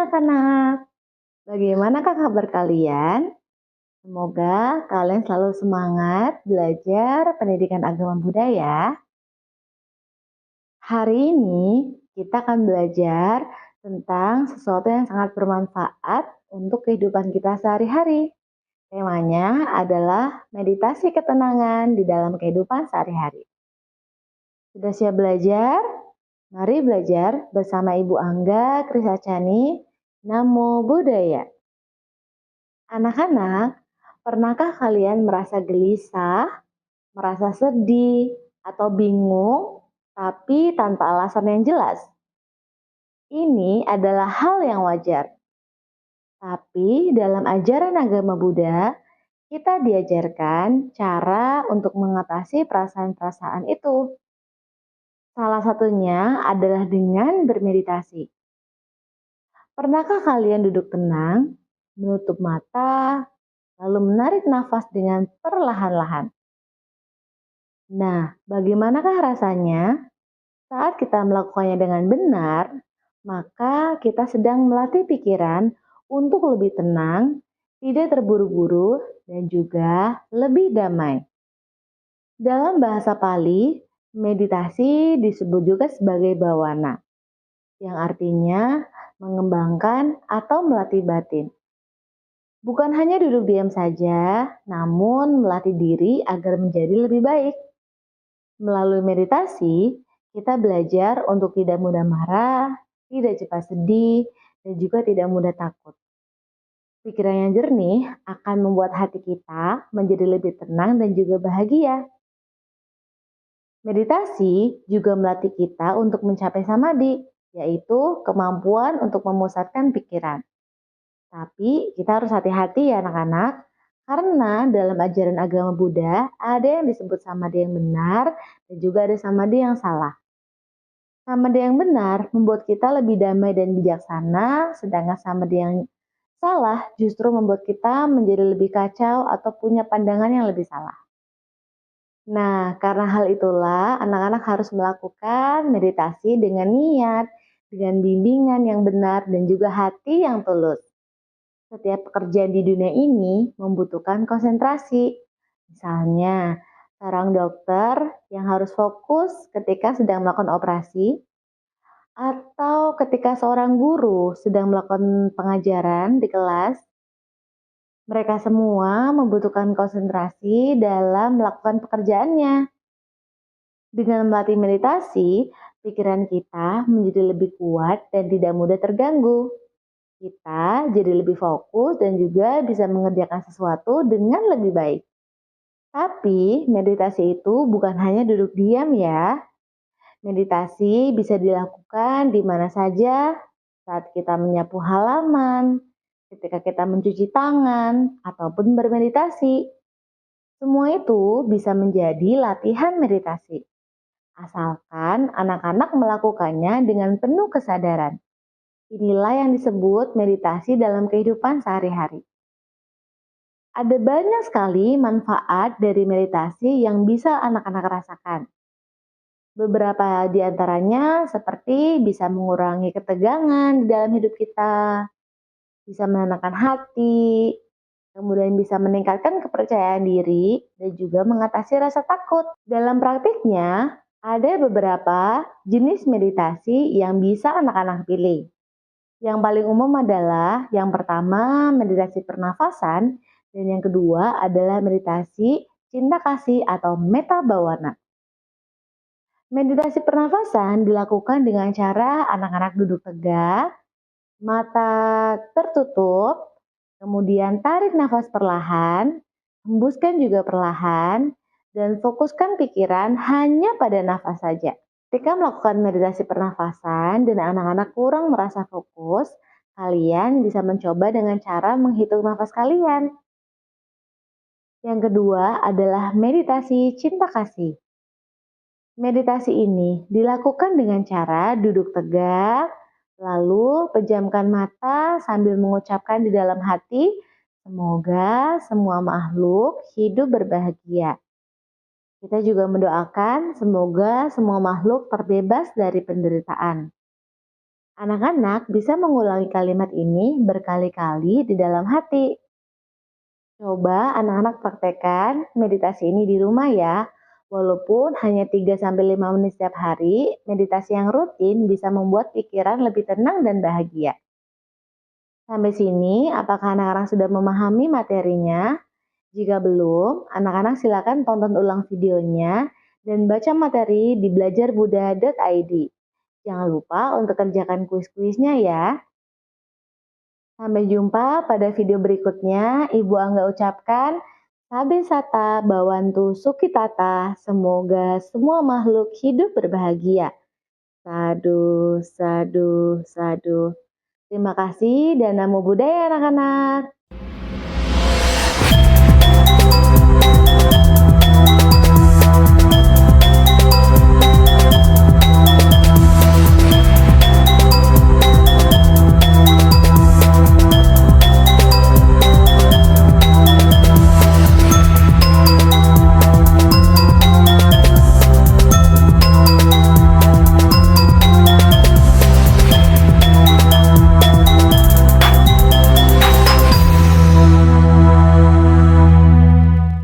anak-anak, bagaimanakah kabar kalian? Semoga kalian selalu semangat belajar pendidikan agama Buddha ya. Hari ini kita akan belajar tentang sesuatu yang sangat bermanfaat untuk kehidupan kita sehari-hari. Temanya adalah meditasi ketenangan di dalam kehidupan sehari-hari. Sudah siap belajar? Mari belajar bersama Ibu Angga Krisacani. Namo Buddhaya. Anak-anak, pernahkah kalian merasa gelisah, merasa sedih, atau bingung, tapi tanpa alasan yang jelas? Ini adalah hal yang wajar. Tapi dalam ajaran agama Buddha, kita diajarkan cara untuk mengatasi perasaan-perasaan itu. Salah satunya adalah dengan bermeditasi. Pernahkah kalian duduk tenang, menutup mata, lalu menarik nafas dengan perlahan-lahan? Nah, bagaimanakah rasanya saat kita melakukannya dengan benar? Maka kita sedang melatih pikiran untuk lebih tenang, tidak terburu-buru, dan juga lebih damai. Dalam bahasa Pali, meditasi disebut juga sebagai bawana, yang artinya mengembangkan atau melatih batin. Bukan hanya duduk diam saja, namun melatih diri agar menjadi lebih baik. Melalui meditasi, kita belajar untuk tidak mudah marah, tidak cepat sedih, dan juga tidak mudah takut. Pikiran yang jernih akan membuat hati kita menjadi lebih tenang dan juga bahagia. Meditasi juga melatih kita untuk mencapai samadhi, yaitu kemampuan untuk memusatkan pikiran. Tapi kita harus hati-hati ya anak-anak, karena dalam ajaran agama Buddha ada yang disebut samadhi yang benar dan juga ada samadhi yang salah. Samadhi yang benar membuat kita lebih damai dan bijaksana, sedangkan samadhi yang salah justru membuat kita menjadi lebih kacau atau punya pandangan yang lebih salah. Nah, karena hal itulah anak-anak harus melakukan meditasi dengan niat, dengan bimbingan yang benar dan juga hati yang tulus. Setiap pekerjaan di dunia ini membutuhkan konsentrasi. Misalnya, seorang dokter yang harus fokus ketika sedang melakukan operasi, atau ketika seorang guru sedang melakukan pengajaran di kelas. Mereka semua membutuhkan konsentrasi dalam melakukan pekerjaannya. Dengan melatih meditasi, pikiran kita menjadi lebih kuat dan tidak mudah terganggu. Kita jadi lebih fokus dan juga bisa mengerjakan sesuatu dengan lebih baik. Tapi meditasi itu bukan hanya duduk diam ya. Meditasi bisa dilakukan di mana saja, saat kita menyapu halaman, ketika kita mencuci tangan, ataupun bermeditasi. Semua itu bisa menjadi latihan meditasi. Asalkan anak-anak melakukannya dengan penuh kesadaran. Inilah yang disebut meditasi dalam kehidupan sehari-hari. Ada banyak sekali manfaat dari meditasi yang bisa anak-anak rasakan. Beberapa di antaranya seperti bisa mengurangi ketegangan di dalam hidup kita, bisa menenangkan hati, kemudian bisa meningkatkan kepercayaan diri, dan juga mengatasi rasa takut. Dalam praktiknya, ada beberapa jenis meditasi yang bisa anak-anak pilih. Yang paling umum adalah yang pertama meditasi pernafasan, dan yang kedua adalah meditasi cinta kasih atau metta bawana. Meditasi pernafasan dilakukan dengan cara anak-anak duduk tegak, mata tertutup, kemudian tarik nafas perlahan, hembuskan juga perlahan, dan fokuskan pikiran hanya pada nafas saja. Ketika melakukan meditasi pernafasan dan anak-anak kurang merasa fokus, kalian bisa mencoba dengan cara menghitung nafas kalian. Yang kedua adalah meditasi cinta kasih. Meditasi ini dilakukan dengan cara duduk tegak, lalu pejamkan mata sambil mengucapkan di dalam hati, semoga semua makhluk hidup berbahagia. Kita juga mendoakan semoga semua makhluk terbebas dari penderitaan. Anak-anak bisa mengulangi kalimat ini berkali-kali di dalam hati. Coba anak-anak praktekkan meditasi ini di rumah ya. Walaupun hanya 3-5 menit setiap hari, meditasi yang rutin bisa membuat pikiran lebih tenang dan bahagia. Sampai sini, apakah anak-anak sudah memahami materinya? Jika belum, anak-anak silakan tonton ulang videonya dan baca materi di belajarbuddha.id. Jangan lupa untuk kerjakan kuis-kuisnya ya. Sampai jumpa pada video berikutnya. Ibu Angga ucapkan, Sabe Sata Bawantu Sukitata. Semoga semua makhluk hidup berbahagia. Sadu, sadu, sadu. Terima kasih dan namo buddhaya anak-anak.